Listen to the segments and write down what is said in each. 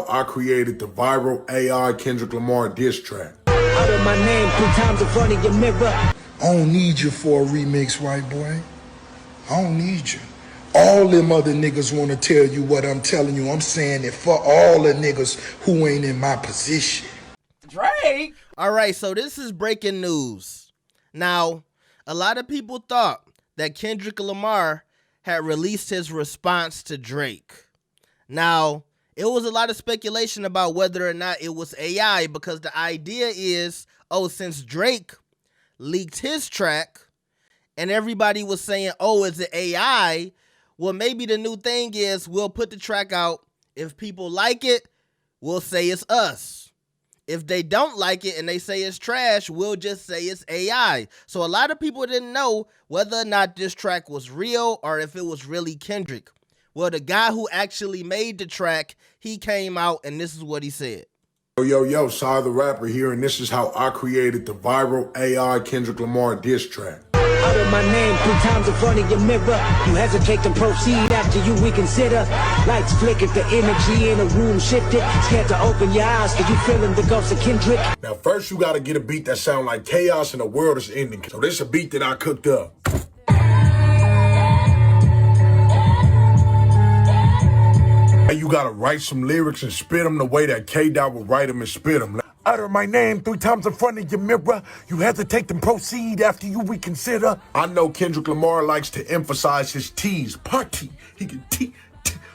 I created the viral AI Kendrick Lamar diss track. Utter my name 3 times in front of your mirror. I don't need you for a remix, white boy. I don't need you. All them other niggas want to tell you what I'm telling you. I'm saying it for all the niggas who ain't in my position. Drake! All right, so this is breaking news. Now, a lot of people thought that Kendrick Lamar had released his response to Drake. Now, it was a lot of speculation about whether or not it was AI, because the idea is, since Drake leaked his track and everybody was saying, is it AI? Well, maybe the new thing is we'll put the track out. If people like it, we'll say it's us. If they don't like it and they say it's trash, we'll just say it's AI. So a lot of people didn't know whether or not this track was real or if it was really Kendrick. Well, the guy who actually made the track, he came out and this is what he said. Yo, Cy the Rapper here, and this is how I created the viral AI Kendrick Lamar diss track. Utter my name 3 times in front of your mirror. You hesitate to proceed after you reconsider. Lights flickered, the energy in the room shifted. Scared to open your eyes cause you feeling the ghost of Kendrick. Now first you gotta get a beat that sound like chaos and the world is ending. So this is a beat that I cooked up. And you gotta write some lyrics and spit them the way that K-Dot would write them and spit them. Utter my name 3 times in front of your mirror. You hesitate and proceed after you reconsider. I know Kendrick Lamar likes to emphasize his T's. Party. He can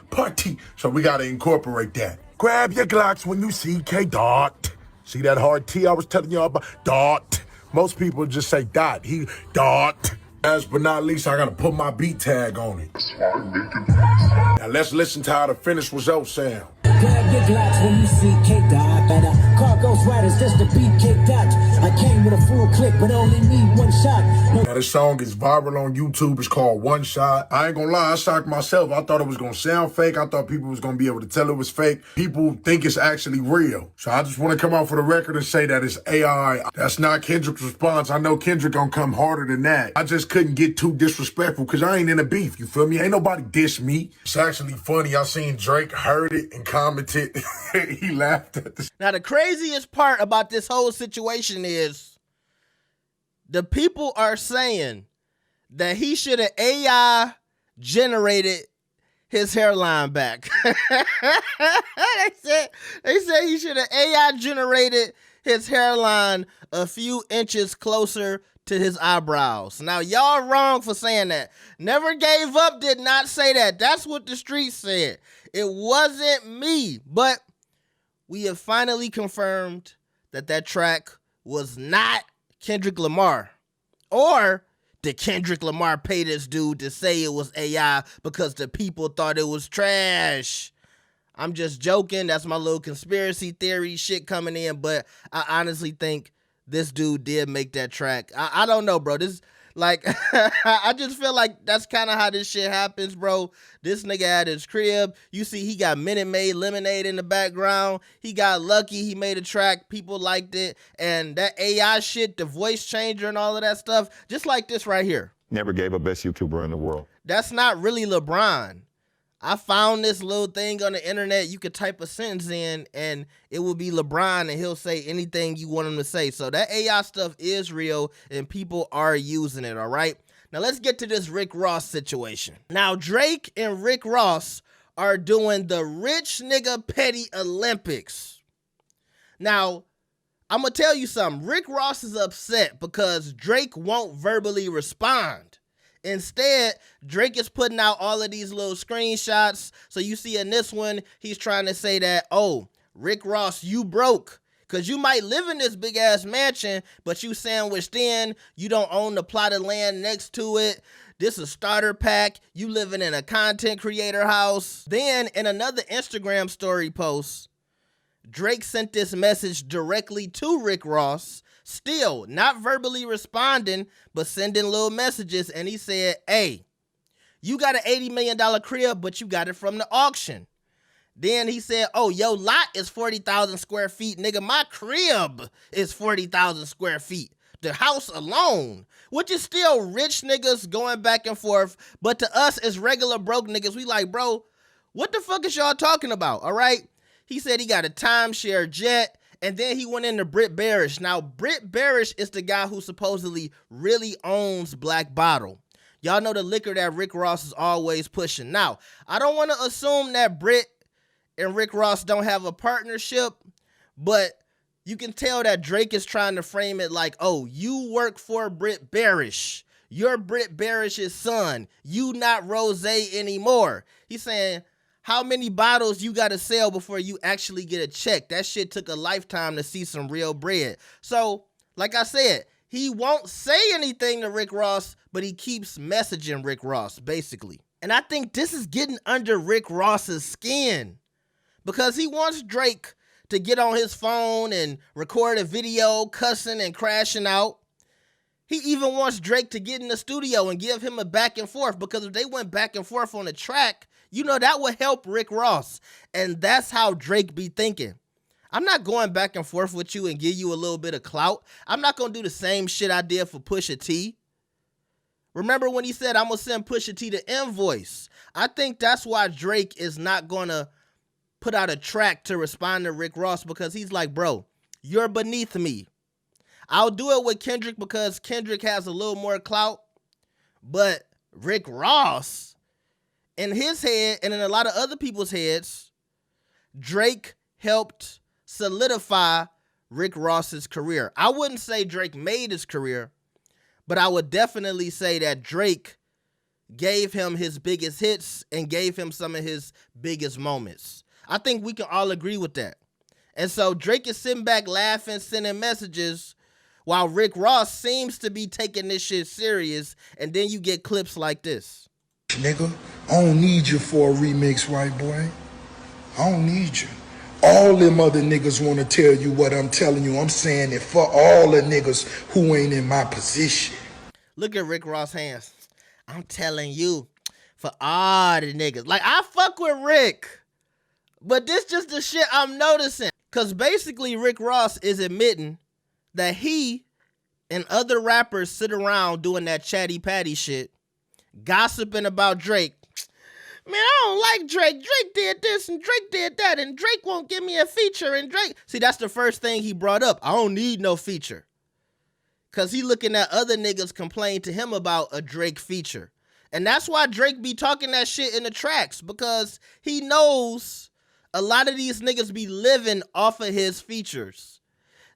party. So we gotta incorporate that. Grab your Glocks when you see K-Dot. See that hard T I was telling y'all about? Dot. Most people just say dot. He dot. Last but not least, I gotta put my beat tag on it. Now let's listen to how the finish result sound. Grab your Glocks when you see K-Dot. Better call ghostwriters just to beat K-Dot. I came with a full clip but only need 1 shot. Now this song is viral on YouTube. It's called One Shot. I ain't gonna lie, I shocked myself. I thought it was gonna sound fake. I thought people was gonna be able to tell it was fake. People think it's actually real. So I just wanna come out for the record and say that it's AI. That's not Kendrick's response. I know Kendrick gonna come harder than that. I just couldn't get too disrespectful because I ain't in a beef, you feel me? Ain't nobody diss me. It's actually funny. I seen Drake heard it and commented. He laughed at this. Now, the craziest part about this whole situation is the people are saying that he should have AI generated his hairline back. they said he should have AI generated his hairline a few inches closer to his eyebrows. Now, y'all wrong for saying that. Never Gave Up did not say that. That's what the streets said. It wasn't me. But we have finally confirmed that that track was not Kendrick Lamar. Or did Kendrick Lamar pay this dude to say it was AI because the people thought it was trash? I'm just joking. That's my little conspiracy theory shit coming in. But I honestly think this dude did make that track. I don't know, bro. This, like, I just feel like that's kind of how this shit happens, bro. This nigga at his crib. You see, he got Minute Maid Lemonade in the background. He got lucky. He made a track. People liked it. And that AI shit, the voice changer and all of that stuff, just like this right here. Never Gave Up best YouTuber in the world. That's not really LeBron. I found this little thing on the internet. You could type a sentence in and it will be LeBron and he'll say anything you want him to say. So that AI stuff is real and people are using it, all right? Now let's get to this Rick Ross situation. Now Drake and Rick Ross are doing the Rich Nigga Petty Olympics. Now, I'm going to tell you something. Rick Ross is upset because Drake won't verbally respond. Instead, Drake is putting out all of these little screenshots. So you see in this one, he's trying to say that, Rick Ross, you broke. Because you might live in this big ass mansion, but you sandwiched in. You don't own the plot of land next to it. This is a starter pack. You living in a content creator house. Then in another Instagram story post, Drake sent this message directly to Rick Ross. Still not verbally responding, but sending little messages. And he said, hey, you got an $80 million crib, but you got it from the auction. Then he said, your lot is 40,000 square feet. Nigga, my crib is 40,000 square feet. The house alone, which is still rich niggas going back and forth. But to us as regular broke niggas, we like, bro, what the fuck is y'all talking about? All right. He said he got a timeshare jet, and then he went into Britt Barish. Now, Britt Barish is the guy who supposedly really owns Black Bottle. Y'all know the liquor that Rick Ross is always pushing. Now, I don't want to assume that Britt and Rick Ross don't have a partnership, but you can tell that Drake is trying to frame it like, oh, you work for Britt Barish. You're Britt Barish's son. You not Rose anymore. He's saying, how many bottles you got to sell before you actually get a check? That shit took a lifetime to see some real bread. So, like I said, he won't say anything to Rick Ross, but he keeps messaging Rick Ross, basically. And I think this is getting under Rick Ross's skin because he wants Drake to get on his phone and record a video cussing and crashing out. He even wants Drake to get in the studio and give him a back and forth, because if they went back and forth on the track, you know, that would help Rick Ross. And that's how Drake be thinking. I'm not going back and forth with you and give you a little bit of clout. I'm not going to do the same shit I did for Pusha T. Remember when he said, I'm going to send Pusha T the invoice? I think that's why Drake is not going to put out a track to respond to Rick Ross, because he's like, bro, you're beneath me. I'll do it with Kendrick because Kendrick has a little more clout, but Rick Ross, in his head and in a lot of other people's heads, Drake helped solidify Rick Ross's career. I wouldn't say Drake made his career, but I would definitely say that Drake gave him his biggest hits and gave him some of his biggest moments. I think we can all agree with that. And so Drake is sitting back laughing, sending messages, while Rick Ross seems to be taking this shit serious, and then you get clips like this. Nigga, I don't need you for a remix, white boy. I don't need you. All them other niggas want to tell you what I'm telling you. I'm saying it for all the niggas who ain't in my position. Look at Rick Ross' hands. I'm telling you, for all the niggas. Like, I fuck with Rick, but this just the shit I'm noticing. Because basically Rick Ross is admitting that he and other rappers sit around doing that chatty patty shit, gossiping about Drake. Man, I don't like Drake. Drake did this and Drake did that, and Drake won't give me a feature, and Drake... See, that's the first thing he brought up. I don't need no feature. Because he looking at other niggas complain to him about a Drake feature. And that's why Drake be talking that shit in the tracks, because he knows a lot of these niggas be living off of his features.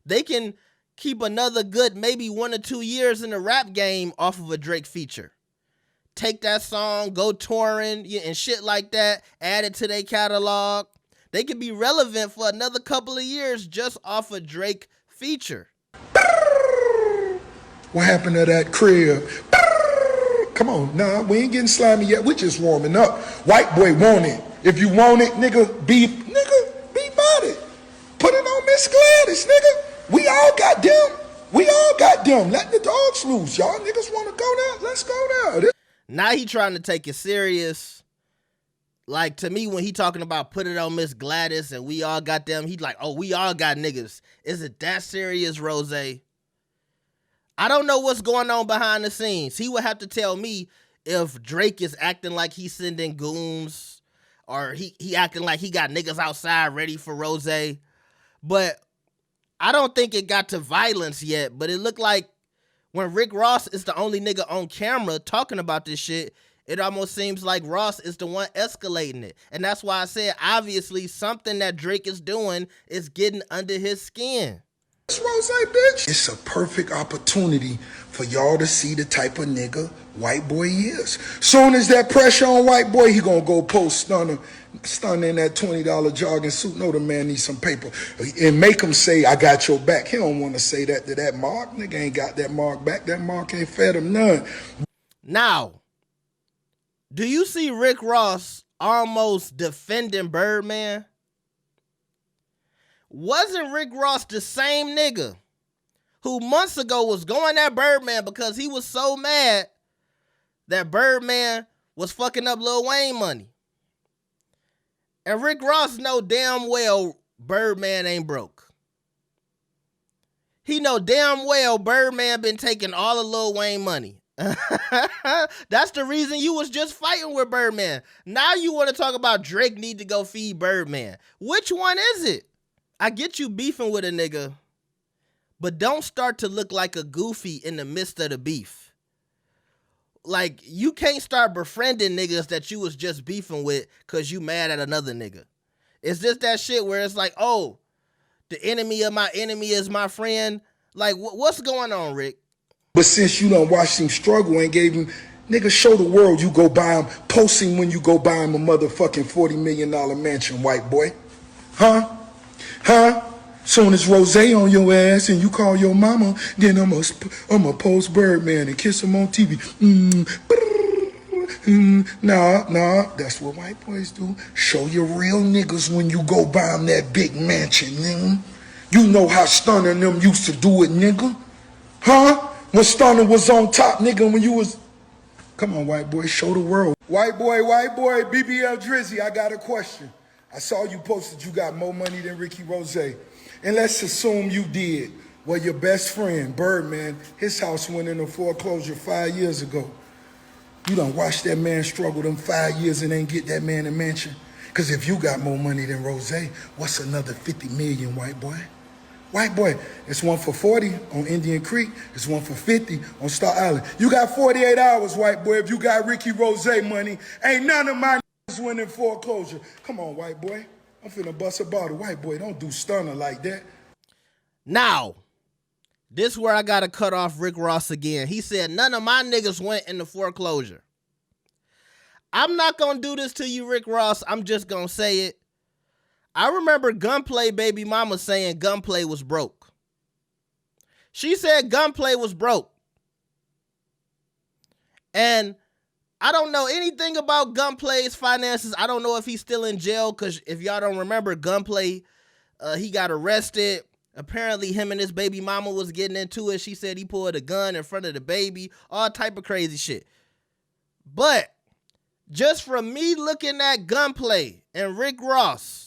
They can keep another good maybe 1 or 2 years in the rap game off of a Drake feature. Take that song, go touring and shit like that, add it to their catalog. They could be relevant for another couple of years just off a Drake feature. What happened to that crib? Come on, nah, we ain't getting slimy yet. We just warming up. White boy want it. If you want it, nigga, be about it. Put it on Miss Gladys, nigga. We all got them. Let the dogs loose. Y'all niggas want to go there? Let's go there. Now he trying to take it serious. Like, to me, when he talking about put it on Miss Gladys and we all got them, he like, oh, we all got niggas. Is it that serious, Rose? I don't know what's going on behind the scenes. He would have to tell me if Drake is acting like he's sending goons, or he acting like he got niggas outside ready for Rose. But I don't think it got to violence yet, but it looked like when Rick Ross is the only nigga on camera talking about this shit, it almost seems like Ross is the one escalating it. And that's why I said, obviously, something that Drake is doing is getting under his skin. That's what I say, bitch. It's a perfect opportunity for y'all to see the type of nigga white boy is. Soon as that pressure on white boy, he gonna go post stunner in that $20 jogging suit. No, the man needs some paper. And make him say, I got your back. He don't want to say that to that Mark. Nigga ain't got that Mark back. That Mark ain't fed him none. Now, do you see Rick Ross almost defending Birdman? Wasn't Rick Ross the same nigga who months ago was going at Birdman because he was so mad that Birdman was fucking up Lil Wayne money? And Rick Ross know damn well Birdman ain't broke. He know damn well Birdman been taking all of Lil Wayne money. That's the reason you was just fighting with Birdman. Now you want to talk about Drake need to go feed Birdman. Which one is it? I get you beefing with a nigga, but don't start to look like a goofy in the midst of the beef. Like, you can't start befriending niggas that you was just beefing with because you mad at another nigga. It's just that shit where it's like, oh, the enemy of my enemy is my friend. Like, what's going on, Rick? But since you done watched him struggle and gave him, nigga, show the world you go buy him, post him when you go buy him a motherfucking $40 million mansion, white boy. Huh? Huh? Soon as Rose on your ass and you call your mama, then I'ma post Birdman and kiss him on TV. Nah, that's what white boys do. Show your real niggas when you go buy them that big mansion, nigga. You know how Stunner and them used to do it, nigga. Huh? When Stunner was on top, nigga, when you was... Come on, white boy, show the world. White boy, BBL Drizzy, I got a question. I saw you posted you got more money than Ricky Rose. And let's assume you did. Well, your best friend, Birdman, his house went into foreclosure 5 years ago. You done watched that man struggle them 5 years and ain't get that man a mansion? Because if you got more money than Rose, what's another 50 million, white boy? White boy, it's one for 40 on Indian Creek. It's one for 50 on Star Island. You got 48 hours, white boy. If you got Ricky Rose money, ain't none of my niggas went in foreclosure. Come on, white boy. I'm finna bust a bottle. White boy, don't do Stunner like that. Now, this is where I gotta cut off Rick Ross again. He said none of my niggas went into foreclosure. I'm not gonna do this to you, Rick Ross. I'm just gonna say it. I remember Gunplay baby mama saying Gunplay was broke. She said Gunplay was broke. And I don't know anything about Gunplay's finances. I don't know if he's still in jail, because if y'all don't remember, Gunplay, he got arrested. Apparently him and his baby mama was getting into it. She said he pulled a gun in front of the baby. All type of crazy shit. But just from me looking at Gunplay and Rick Ross,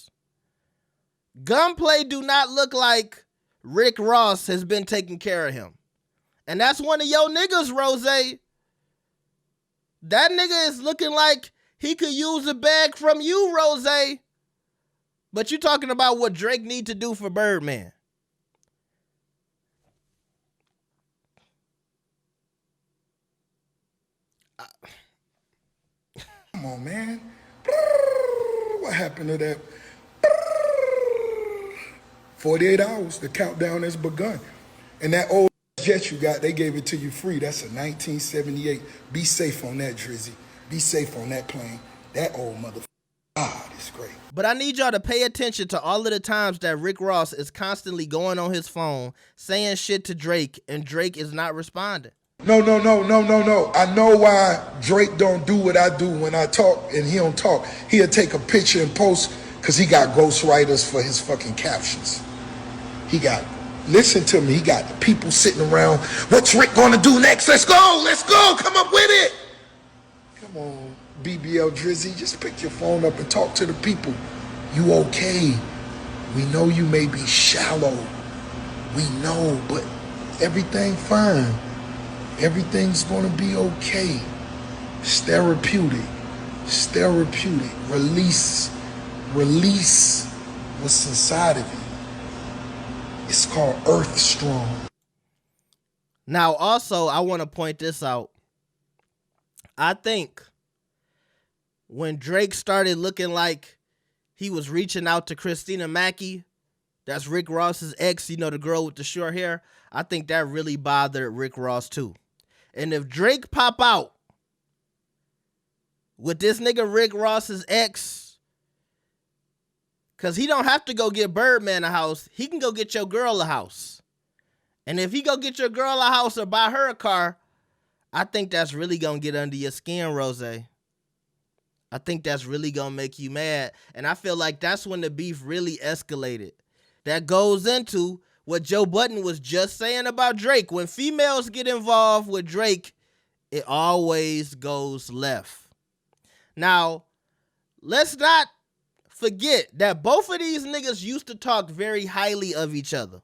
Gunplay do not look like Rick Ross has been taking care of him. And that's one of your niggas, Rose. That nigga is looking like he could use a bag from you, Rose. But you talking about what Drake need to do for Birdman. Come on, man. What happened to that? 48 hours, the countdown has begun. And that old jet you got, they gave it to you free. That's a 1978. Be safe on that, Drizzy. Be safe on that plane. That old motherfucker. God, it's great. But I need y'all to pay attention to all of the times that Rick Ross is constantly going on his phone, saying shit to Drake, and Drake is not responding. No. I know why Drake don't do what I do when I talk and he don't talk. He'll take a picture and post because he got ghostwriters for his fucking captions. He got, listen to me, he got the people sitting around, what's Rick gonna do next? Let's go, come up with it. Come on, BBL Drizzy, just pick your phone up and talk to the people. You okay? We know you may be shallow. We know, but everything fine. Everything's gonna be okay. It's therapeutic. Release what's inside of you. It's called Earth Strong. Now, also, I want to point this out. I think when Drake started looking like he was reaching out to Christina Mackey, that's Rick Ross's ex, you know, the girl with the short hair, I think that really bothered Rick Ross too. And if Drake pop out with this nigga Rick Ross's ex, because he don't have to go get Birdman a house. He can go get your girl a house. And if he go get your girl a house or buy her a car, I think that's really going to get under your skin, Rose. I think that's really going to make you mad. And I feel like that's when the beef really escalated. That goes into what Joe Budden was just saying about Drake. When females get involved with Drake, it always goes left. Now, let's not forget that both of these niggas used to talk very highly of each other.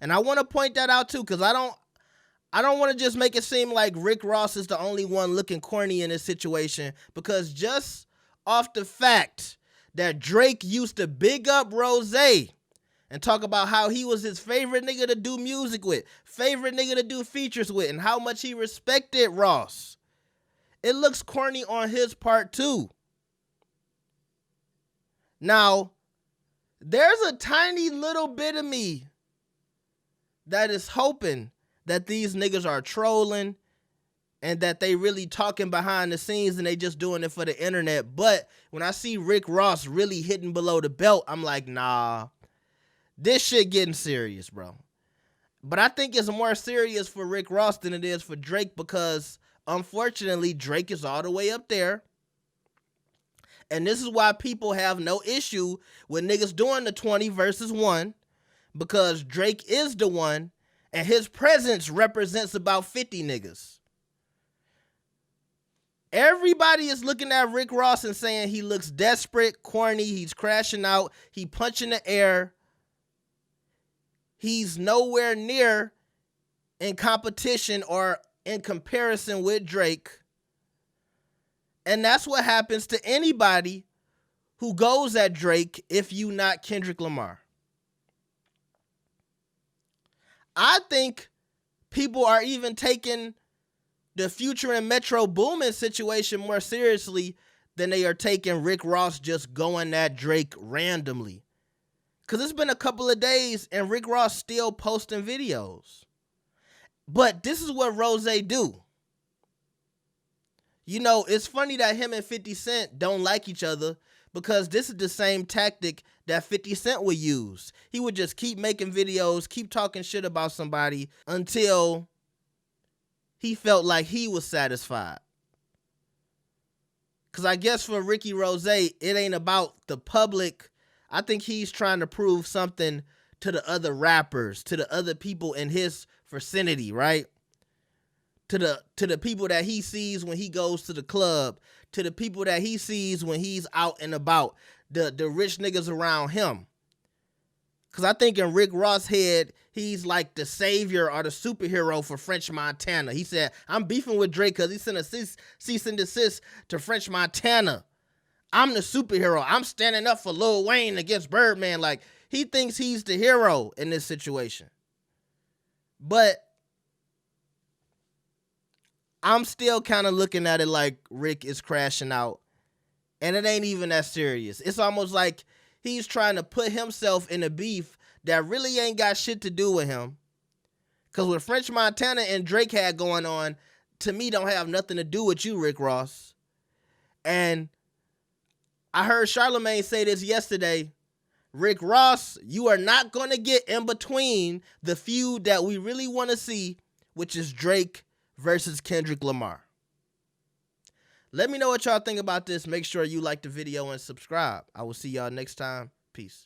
And I want to point that out too, because I don't want to just make it seem like Rick Ross is the only one looking corny in this situation, because just off the fact that Drake used to big up Rose and talk about how he was his favorite nigga to do music with, favorite nigga to do features with, and how much he respected Ross, it looks corny on his part too. Now, there's a tiny little bit of me that is hoping that these niggas are trolling and that they really talking behind the scenes and they just doing it for the internet. But when I see Rick Ross really hitting below the belt, I'm like, nah, this shit getting serious, bro. But I think it's more serious for Rick Ross than it is for Drake, because unfortunately Drake is all the way up there. And this is why people have no issue with niggas doing the 20 versus 1, because Drake is the one and his presence represents about 50 niggas. Everybody is looking at Rick Ross and saying he looks desperate, corny, he's crashing out, he punching the air. He's nowhere near in competition or in comparison with Drake. And that's what happens to anybody who goes at Drake if you not Kendrick Lamar. I think people are even taking the Future and Metro Boomin situation more seriously than they are taking Rick Ross just going at Drake randomly. Because it's been a couple of days and Rick Ross still posting videos. But this is what Rose do. You know, it's funny that him and 50 Cent don't like each other, because this is the same tactic that 50 Cent would use. He would just keep making videos, keep talking shit about somebody until he felt like he was satisfied. Because I guess for Ricky Rose, it ain't about the public. I think he's trying to prove something to the other rappers, to the other people in his vicinity, right? To the people that he sees when he goes to the club, to the people that he sees when he's out and about, the rich niggas around him. Because I think in Rick Ross' head, he's like the savior or the superhero for French Montana. He said, I'm beefing with Drake because he sent a cease and desist to French Montana. I'm the superhero. I'm standing up for Lil Wayne against Birdman. Like, he thinks he's the hero in this situation. But I'm still kind of looking at it like Rick is crashing out. And it ain't even that serious. It's almost like he's trying to put himself in a beef that really ain't got shit to do with him. Because what French Montana and Drake had going on, to me, don't have nothing to do with you, Rick Ross. And I heard Charlamagne say this yesterday. Rick Ross, you are not going to get in between the feud that we really want to see, which is Drake versus Kendrick Lamar. Let me know what y'all think about this. Make sure you like the video and subscribe. I will see y'all next time. Peace.